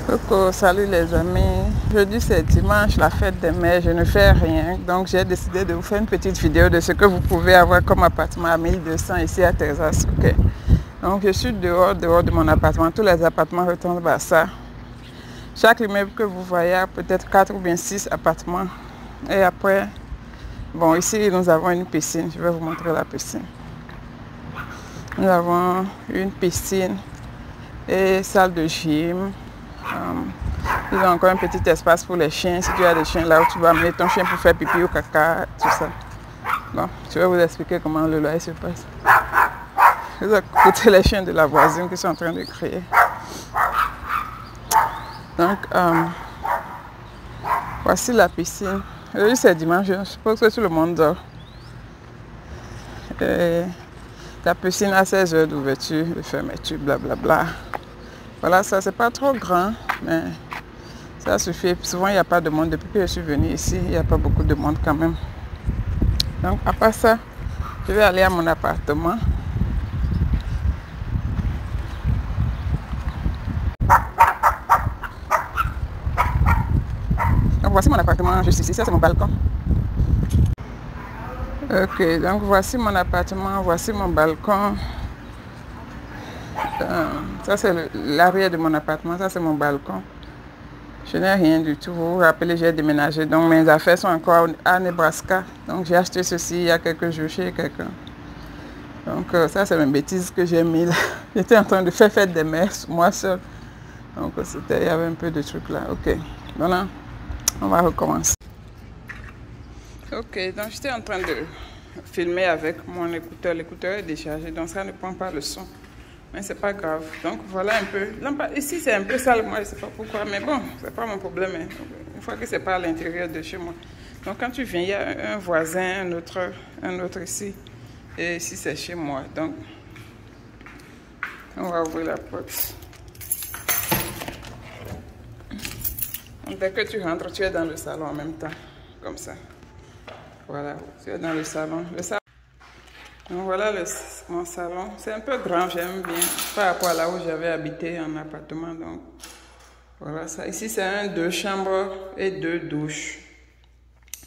Coucou, salut les amis. Jeudi c'est dimanche, la fête des mères, je ne fais rien. Donc j'ai décidé de vous faire une petite vidéo de ce que vous pouvez avoir comme appartement à 1200 ici à Texas. Okay. Donc je suis dehors de mon appartement. Tous les appartements retournent à ça. Chaque immeuble que vous voyez a peut-être 4 ou bien 6 appartements. Et après, bon ici nous avons une piscine. Je vais vous montrer la piscine. Nous avons une piscine et salle de gym. Ils ont encore un petit espace pour les chiens. Si tu as des chiens là où tu vas amener ton chien pour faire pipi ou caca, tout ça. Bon, je vais vous expliquer comment le loyer se passe. Vous écoutez les chiens de la voisine qui sont en train de crier. Donc, voici la piscine. Aujourd'hui c'est dimanche, je suppose que tout le monde dort. Et la piscine a 16 heures d'ouverture, de fermeture, blablabla. Voilà, ça c'est pas trop grand, mais ça suffit. Souvent il n'y a pas de monde. Depuis que je suis venue ici, il n'y a pas beaucoup de monde quand même. Donc à part ça, je vais aller à mon appartement. Donc voici mon appartement juste ici, ça c'est mon balcon. Ok, donc voici mon appartement, voici mon balcon. Ça c'est l'arrière de mon appartement, ça c'est mon balcon. Je n'ai rien du tout. Vous vous rappelez, j'ai déménagé. Donc mes affaires sont encore à Nebraska. Donc j'ai acheté ceci il y a quelques jours chez quelqu'un. Donc ça c'est une bêtise que j'ai mis là. J'étais en train de faire fête des mères moi seule. Donc il y avait un peu de trucs là. Ok, voilà. On va recommencer. Ok, donc j'étais en train de filmer avec mon écouteur. L'écouteur est déchargé, donc ça ne prend pas le son. Mais c'est pas grave. Donc voilà un peu. Ici c'est un peu sale, moi je sais pas pourquoi, mais bon, c'est pas mon problème. Hein. Une fois que c'est pas à l'intérieur de chez moi. Donc quand tu viens, il y a un voisin, un autre ici. Et ici c'est chez moi. Donc on va ouvrir la porte. Donc, dès que tu rentres, tu es dans le salon en même temps. Comme ça. Voilà, tu es dans le salon. Donc voilà mon salon. C'est un peu grand, j'aime bien. Par rapport à là où j'avais habité en appartement. Donc voilà ça. Ici c'est un 2 chambres et 2 douches.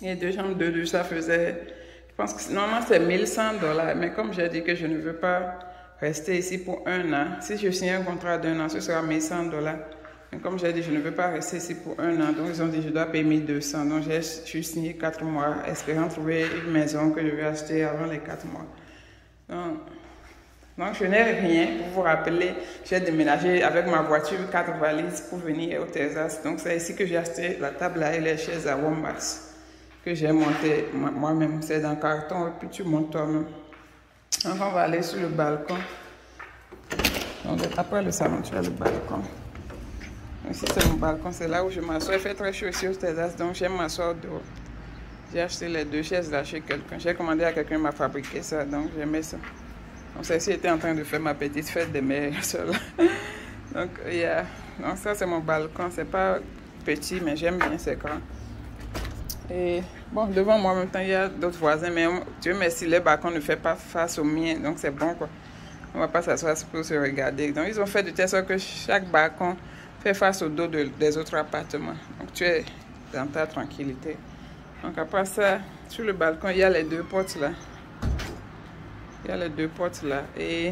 Et 2 chambres, 2 douches, ça faisait, je pense que normalement c'est $1100. Mais comme j'ai dit que je ne veux pas rester ici pour 1 an, si je signe un contrat d'1 an, ce sera $1100. Mais comme j'ai dit, je ne veux pas rester ici pour 1 an. Donc ils ont dit que je dois payer 1200. Donc j'ai signé 4 mois, espérant trouver une maison que je vais acheter avant les 4 mois. Donc je n'ai rien. Pour vous rappeler, j'ai déménagé avec ma voiture, 4 valises pour venir au Texas. Donc c'est ici que j'ai acheté la table et les chaises à Walmart que j'ai monté moi-même. C'est dans le carton et puis tu montes toi-même. Donc on va aller sur le balcon. Donc après le salon, tu as le balcon. Ici c'est mon balcon, c'est là où je m'assois. Il fait très chaud ici au Texas, donc j'aime m'asseoir dehors. J'ai acheté les 2 chaises là chez quelqu'un. J'ai commandé à quelqu'un, m'a fabriqué ça, donc j'aimais ça. Donc celle-ci était en train de faire ma petite fête des mères seule. Donc donc ça c'est mon balcon, c'est pas petit mais j'aime bien, c'est grand. Et bon, devant moi en même temps il y a d'autres voisins, mais Dieu merci, le balcon ne fait pas face au mien, donc c'est bon quoi. On va pas s'asseoir pour se regarder. Donc ils ont fait de telle sorte que chaque balcon fait face au dos des autres appartements. Donc tu es dans ta tranquillité. Donc après ça, sur le balcon, il y a les 2 portes là. Il y a les 2 portes là. Et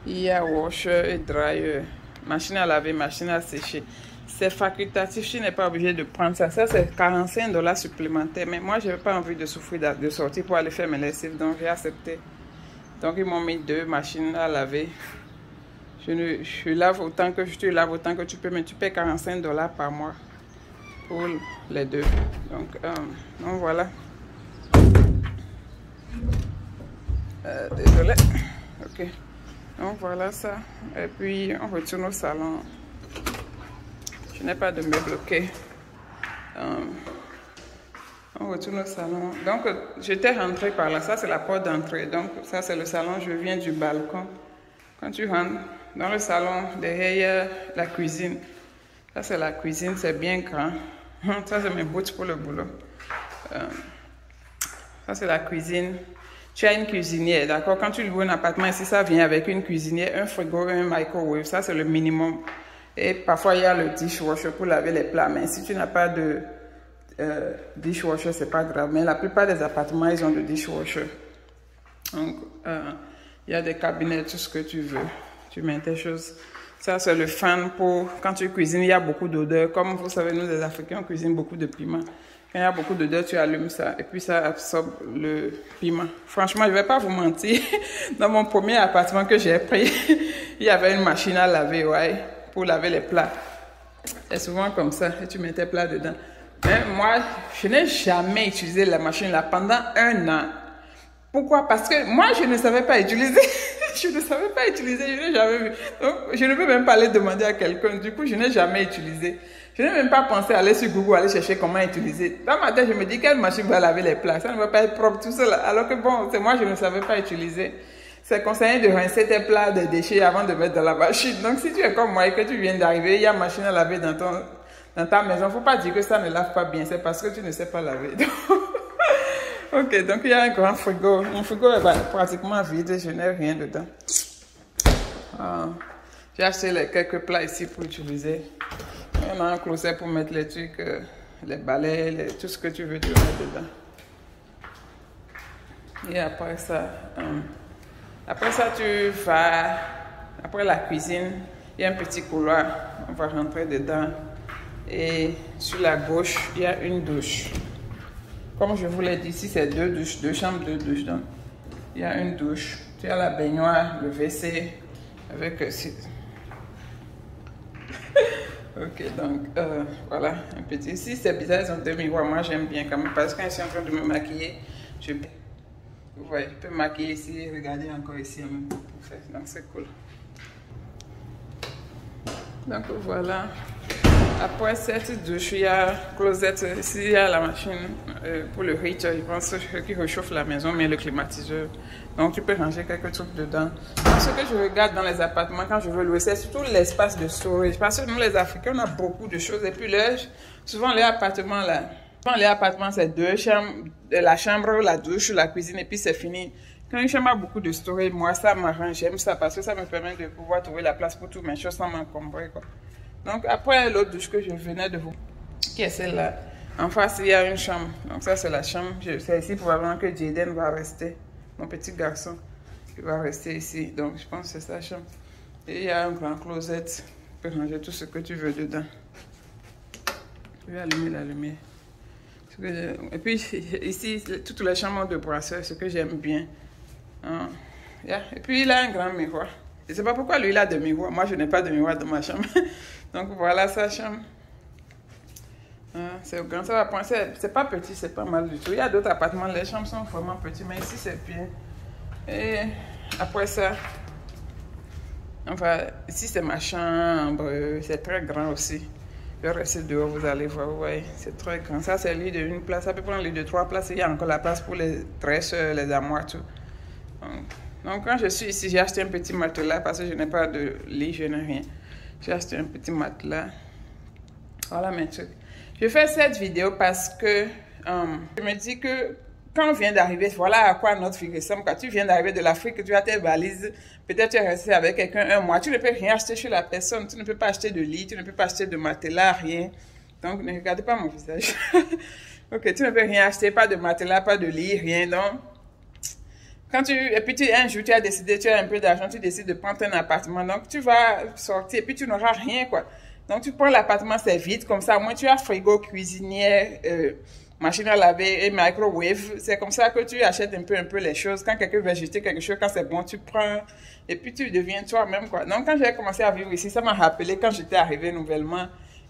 il y a washer et dryer. Machine à laver, machine à sécher. C'est facultatif, je n'ai pas obligé de prendre ça. Ça c'est $45 supplémentaires. Mais moi, je n'avais pas envie de souffrir de sortir pour aller faire mes lessives. Donc j'ai accepté. Donc ils m'ont mis 2 machines à laver. Je lave autant que je te lave autant que tu peux, mais tu paies $45 par mois pour les 2. Donc voilà. Désolé. Ok. Donc voilà ça. Et puis on retourne au salon. Je n'ai pas de meubles, ok. On retourne au salon. Donc j'étais rentrée par là. Ça c'est la porte d'entrée. Donc ça c'est le salon. Je viens du balcon. Quand tu rentres dans le salon, derrière il y a la cuisine. Ça c'est la cuisine, c'est bien grand. Ça c'est mes boots pour le boulot. Ça c'est la cuisine. Tu as une cuisinière, d'accord? Quand tu loues un appartement ici, ça vient avec une cuisinière, un frigo et un microwave. Ça c'est le minimum. Et parfois, il y a le dishwasher pour laver les plats. Mais si tu n'as pas de dishwasher, c'est pas grave. Mais la plupart des appartements, ils ont le dishwasher. Donc, il y a des cabinets, tout ce que tu veux. Tu mets tes choses. Ça, c'est le fan pour quand tu cuisines. Il y a beaucoup d'odeur. Comme vous savez, nous, les Africains, on cuisine beaucoup de piment. Quand il y a beaucoup d'odeur, tu allumes ça. Et puis, ça absorbe le piment. Franchement, je ne vais pas vous mentir. Dans mon premier appartement que j'ai pris, il y avait une machine à laver, ouais, pour laver les plats. C'est souvent comme ça. Et tu mets tes plats dedans. Mais moi, je n'ai jamais utilisé la machine là pendant 1 an. Pourquoi? Parce que moi, je ne savais pas utiliser. Je ne savais pas utiliser, je n'ai jamais vu. Donc, je ne peux même pas aller demander à quelqu'un. Du coup, je n'ai jamais utilisé. Je n'ai même pas pensé à aller sur Google, aller chercher comment utiliser. Dans ma tête, je me dis, quelle machine va laver les plats? Ça ne va pas être propre tout seul. Alors que bon, c'est moi, je ne savais pas utiliser. C'est conseillé de rincer tes plats de déchets avant de mettre dans la machine. Donc, si tu es comme moi et que tu viens d'arriver, il y a une machine à laver dans ta maison, il ne faut pas dire que ça ne lave pas bien. C'est parce que tu ne sais pas laver. Ok, donc il y a un grand frigo. Mon frigo est pratiquement vide, je n'ai rien dedans. J'ai acheté quelques plats ici pour utiliser. Il y en a un closet pour mettre les trucs, les balais, tout ce que tu veux, tu vas mettre dedans. Et après ça, tu vas, après la cuisine, il y a un petit couloir, on va rentrer dedans. Et sur la gauche, il y a une douche. Comme je vous l'ai dit, ici c'est 2 douches, 2 chambres, 2 douches. Donc, il y a une douche, tu as la baignoire, le WC, avec... Ok, donc voilà, un petit. Ici c'est bizarre, ils ont 2 miroirs. Moi j'aime bien quand même, parce que quand je suis en train de me maquiller, vous voyez, je peux me maquiller ici et regarder encore ici en même temps pour faire. Donc c'est cool. Donc voilà. Après cette douche, il y a closet, ici il y a la machine pour le heater, je pense, qui réchauffe la maison, mais le climatiseur. Donc tu peux ranger quelques trucs dedans. Ce que je regarde dans les appartements quand je veux louer, c'est surtout l'espace de storage. Parce que nous les Africains, on a beaucoup de choses. Et puis souvent les appartements c'est 2 chambres, la chambre, la douche, la cuisine et puis c'est fini. Quand une chambre a beaucoup de storage, moi ça m'arrange, j'aime ça parce que ça me permet de pouvoir trouver la place pour toutes mes choses sans m'encombrer, quoi. Donc après l'autre douche que je venais de vous, qui est celle-là, en face il y a une chambre. Donc ça c'est la chambre. C'est ici probablement que Jaden va rester. Mon petit garçon, il va rester ici. Donc je pense que c'est sa chambre. Et il y a un grand closet. Tu peux ranger tout ce que tu veux dedans. Je vais allumer la lumière. Et puis ici, toutes les chambres ont de brasseurs, ce que j'aime bien. Et puis il a un grand miroir. Je ne sais pas pourquoi lui il a des miroirs. Moi je n'ai pas de miroir dans ma chambre. Donc voilà sa chambre. C'est grand, ça va prendre. C'est pas petit, c'est pas mal du tout. Il y a d'autres appartements, les chambres sont vraiment petites, mais ici c'est bien. Et après ça, enfin, ici c'est ma chambre, c'est très grand aussi. Je vais rester dehors, vous allez voir, ouais, c'est très grand. Ça c'est le lit de 1 place, ça peut prendre le lit de 3 places. Il y a encore la place pour les tresses, les armoires, tout. Donc quand je suis ici, j'ai acheté un petit matelas parce que je n'ai pas de lit, je n'ai rien. J'ai acheté un petit matelas. Voilà mes trucs. Je fais cette vidéo parce que je me dis que quand on vient d'arriver, voilà à quoi notre vie ressemble. Quand tu viens d'arriver de l'Afrique, tu as tes valises, peut-être tu es resté avec quelqu'un 1 mois, tu ne peux rien acheter chez la personne, tu ne peux pas acheter de lit, tu ne peux pas acheter de matelas, rien. Donc ne regardez pas mon visage. Ok, tu ne peux rien acheter, pas de matelas, pas de lit, rien. Donc, et puis un jour tu as décidé, tu as un peu d'argent, tu décides de prendre un appartement, donc tu vas sortir et puis tu n'auras rien, quoi. Donc tu prends l'appartement, c'est vide, comme ça, au moins tu as frigo, cuisinière, machine à laver et microwave. C'est comme ça que tu achètes un peu les choses. Quand quelqu'un veut acheter quelque chose, quand c'est bon, tu prends et puis tu deviens toi-même, quoi. Donc quand j'ai commencé à vivre ici, ça m'a rappelé quand j'étais arrivée nouvellement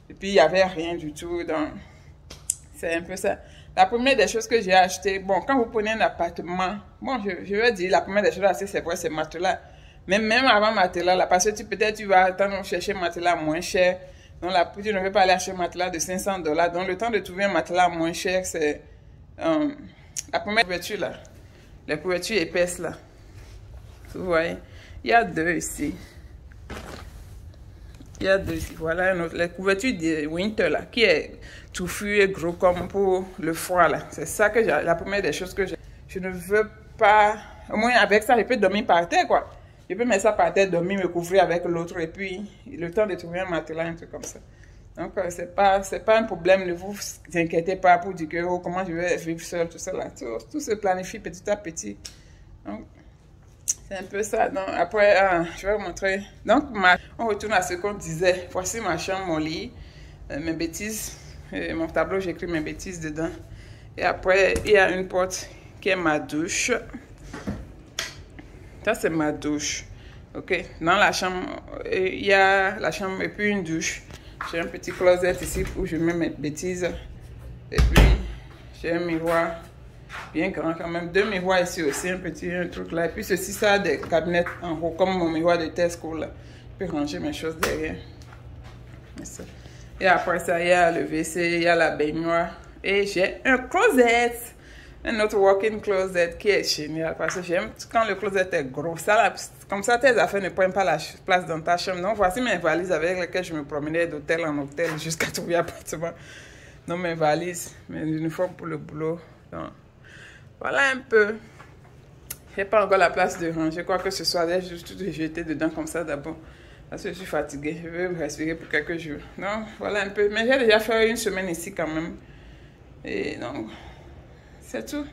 et puis il n'y avait rien du tout, donc c'est un peu ça. La première des choses que j'ai acheté, bon, quand vous prenez un appartement, bon, je vais dire, la première des choses à acheter, c'est vrai, c'est matelas. Mais même avant matelas, là, parce que peut-être tu vas attendre chercher un matelas moins cher. Donc là, tu ne veux pas aller acheter un matelas de $500. Donc le temps de trouver un matelas moins cher, c'est la première couverture là. Les couvertures épaisses là. Vous voyez, il y a 2 ici. Il y a 2 ici. Voilà une autre. Les couvertures de winter là, qui est touffu et gros comme pour le froid là. C'est ça que j'ai. La première des choses que j'ai. Je ne veux pas. Au moins avec ça, je peux dormir par terre, quoi. Je peux mettre ça par terre, dormir, me couvrir avec l'autre et puis le temps de trouver un matelas, un truc comme ça. Donc, c'est pas un problème, ne vous inquiétez pas pour dire que oh, comment je vais vivre seul, tout ça là. Tout se planifie petit à petit. Donc, c'est un peu ça. Donc, après, je vais vous montrer. Donc, on retourne à ce qu'on disait. Voici ma chambre, mon lit, mes bêtises. Mon tableau, j'écris mes bêtises dedans. Et après, il y a une porte qui est ma douche. Ça, c'est ma douche. OK. Dans la chambre, il y a la chambre et puis une douche. J'ai un petit closet ici où je mets mes bêtises. Et puis, j'ai un miroir bien grand quand même. 2 miroirs ici aussi, un truc là. Et puis ceci, ça a des cabinets en haut, comme mon miroir de Tesco là. Je peux ranger mes choses derrière. Et après ça, il y a le WC, il y a la baignoire. Et j'ai un closet. Un autre walk-in closet qui est génial. Parce que j'aime quand le closet est gros. Ça, là, comme ça, tes affaires ne prennent pas la place dans ta chambre. Donc, voici mes valises avec lesquelles je me promenais d'hôtel en hôtel jusqu'à trouver un appartement. Donc, mes valises, mes uniformes pour le boulot. Donc, voilà un peu. Je n'ai pas encore la place de ranger quoi que ce soit. J'ai juste tout jeté dedans comme ça d'abord. Parce que je suis fatiguée. Je vais respirer pour quelques jours. Donc, voilà un peu. Mais j'ai déjà fait une semaine ici quand même. Et donc, c'est tout.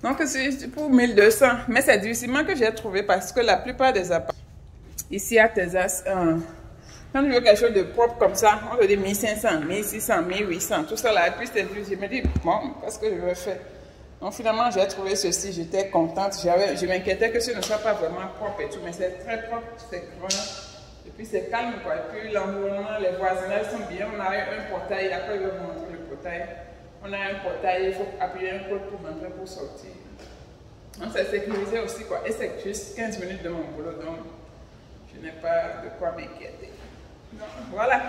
Donc, c'est pour 1200. Mais c'est difficilement que j'ai trouvé parce que la plupart des appartements ici à Texas, quand tu veux quelque chose de propre comme ça, on te dit 1500, 1600, 1800, tout ça là. Et puis, je me dis, bon, qu'est-ce que je vais faire? Donc, finalement, j'ai trouvé ceci. J'étais contente. Je m'inquiétais que ce ne soit pas vraiment propre et tout. Mais c'est très propre, c'est grand. Et puis, c'est calme, quoi. Et puis, l'environnement, les voisinages sont bien. On a un portail. Après, je vais vous montrer le portail. On a un portail, il faut appuyer un code pour rentrer, pour sortir. Donc, c'est sécurisé aussi, quoi. Et c'est juste 15 minutes de mon boulot, donc je n'ai pas de quoi m'inquiéter. Voilà.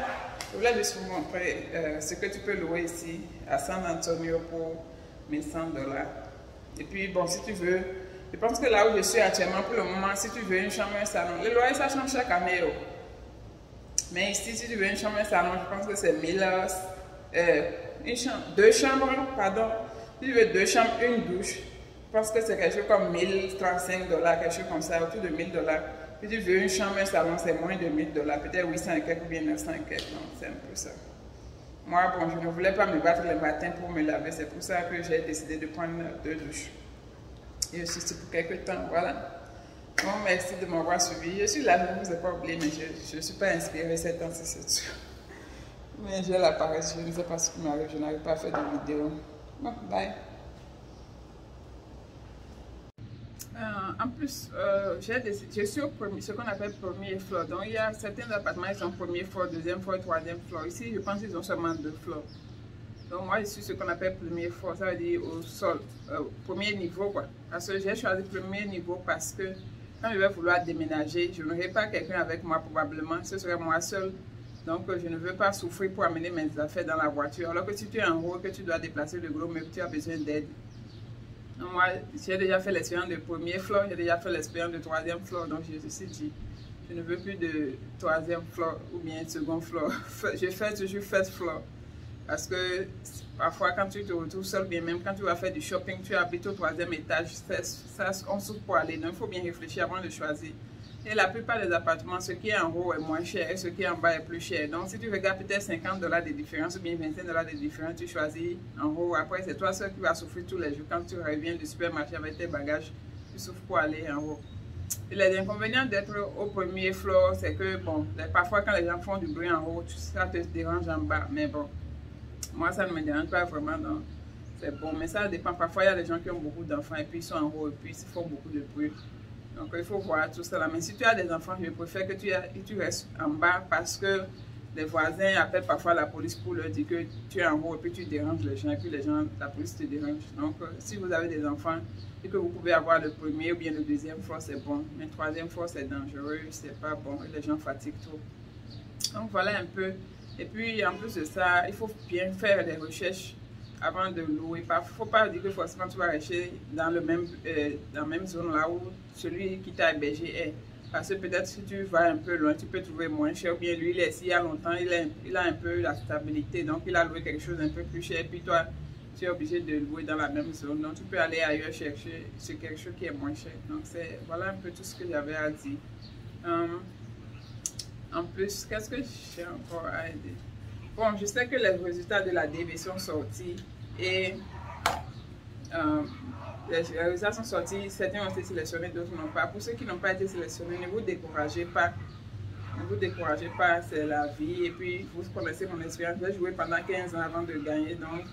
Je voulais juste vous montrer ce que tu peux louer ici à San Antonio pour 1100 $. Et puis, bon, si tu veux, je pense que là où je suis actuellement, pour le moment, si tu veux une chambre, un salon, les loyers, ça change chaque année. Oh. Mais ici, si tu veux une chambre, un salon, je pense que c'est 1000 2 chambres, pardon. Si tu veux 2 chambres, une douche, je pense que c'est quelque chose comme 1035 $, quelque chose comme ça, autour de 1000 $. Si tu veux une chambre, un salon, c'est moins de 1000 $, peut-être 800 et quelques ou bien 900 et quelques. Donc, c'est un peu ça. Moi, bon, je ne voulais pas me battre le matin pour me laver, c'est pour ça que j'ai décidé de prendre 2 douches. Et aussi, c'est pour quelques temps, voilà. Bon, merci de m'avoir suivi. Je suis là, je ne vous ai pas oublié, mais je ne suis pas inspirée ces temps-ci, c'est sûr. Mais j'ai la paresse, je ne sais pas ce qui m'arrive, je n'arrive pas à faire de vidéos. Bon, bye. En plus, je suis au premier, ce qu'on appelle premier floor. Donc, il y a certains appartements qui sont premier floor, deuxième floor, troisième floor. Ici, je pense qu'ils ont seulement 2 floors. Donc, moi, je suis ce qu'on appelle premier floor, ça veut dire au sol, premier niveau, quoi. Parce que j'ai choisi premier niveau parce que quand je vais vouloir déménager, je n'aurai pas quelqu'un avec moi probablement, ce serait moi seul. Donc, je ne veux pas souffrir pour amener mes affaires dans la voiture. Alors que si tu es en haut et que tu dois déplacer le gros meuble, tu as besoin d'aide. Moi, j'ai déjà fait l'expérience de premier floor, j'ai déjà fait l'expérience de troisième floor. Donc, je me suis dit, je ne veux plus de troisième floor ou bien second floor. Je fais toujours first floor. Parce que parfois, quand tu te retrouves seul, bien même quand tu vas faire du shopping, tu habites au 3e étage, ça, on souffre pour aller. Donc, il faut bien réfléchir avant de choisir. Et la plupart des appartements, ce qui est en haut est moins cher et ce qui est en bas est plus cher. Donc, si tu regardes peut-être 50 $ de différence ou bien 25 $ de différence, tu choisis en haut. Après, c'est toi seul qui vas souffrir tous les jours. Quand tu reviens du supermarché avec tes bagages, tu souffres pour aller en haut. Et les inconvénients d'être au premier floor, c'est que, bon, parfois quand les gens font du bruit en haut, ça te dérange en bas. Mais bon, moi, ça ne me dérange pas vraiment. Donc, c'est bon. Mais ça dépend. Parfois, il y a des gens qui ont beaucoup d'enfants et puis ils sont en haut et puis ils font beaucoup de bruit. Donc, il faut voir tout ça là. Mais si tu as des enfants, je préfère que tu restes en bas parce que les voisins appellent parfois la police pour leur dire que tu es en haut et puis tu déranges les gens et puis les gens, la police te dérange. Donc, si vous avez des enfants et que vous pouvez avoir le premier ou bien le deuxième floor, c'est bon. Mais le troisième floor, c'est dangereux, c'est pas bon et les gens fatiguent trop. Donc, voilà un peu. Et puis, en plus de ça, il faut bien faire des recherches avant de louer. Il ne faut pas dire que forcément tu vas rester dans la même zone là où celui qui t'a hébergé est. Parce que peut-être si tu vas un peu loin, tu peux trouver moins cher. Ou bien lui, il est ici il y a longtemps, il a un peu la stabilité. Donc il a loué quelque chose un peu plus cher. Et puis toi, tu es obligé de louer dans la même zone. Donc, tu peux aller ailleurs chercher sur quelque chose qui est moins cher. Donc, voilà un peu tout ce que j'avais à dire. En plus, qu'est-ce que j'ai encore à dire? Bon, je sais que les résultats de la DV sont sortis et les résultats sont sortis. Certains ont été sélectionnés, d'autres n'ont pas. Pour ceux qui n'ont pas été sélectionnés, ne vous découragez pas. Ne vous découragez pas, c'est la vie. Et puis, vous connaissez mon expérience. J'ai joué pendant 15 ans avant de gagner. Donc,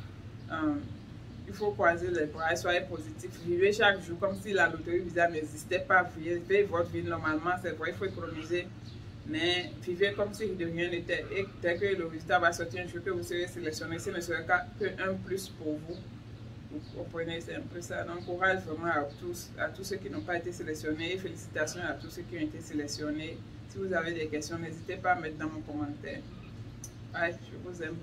il faut croiser les bras et soyez positif. Vivez chaque jour comme si la loterie Visa n'existait pas. Vivez votre vie normalement. C'est vrai, il faut économiser. Mais vivez comme si de rien n'était. Et dès que le résultat va sortir un jour que vous serez sélectionné, ce ne sera qu'un plus pour vous. Vous comprenez, c'est un peu ça. Donc, courage vraiment à tous ceux qui n'ont pas été sélectionnés. Et félicitations à tous ceux qui ont été sélectionnés. Si vous avez des questions, n'hésitez pas à mettre dans mon commentaire. Bye, je vous aime.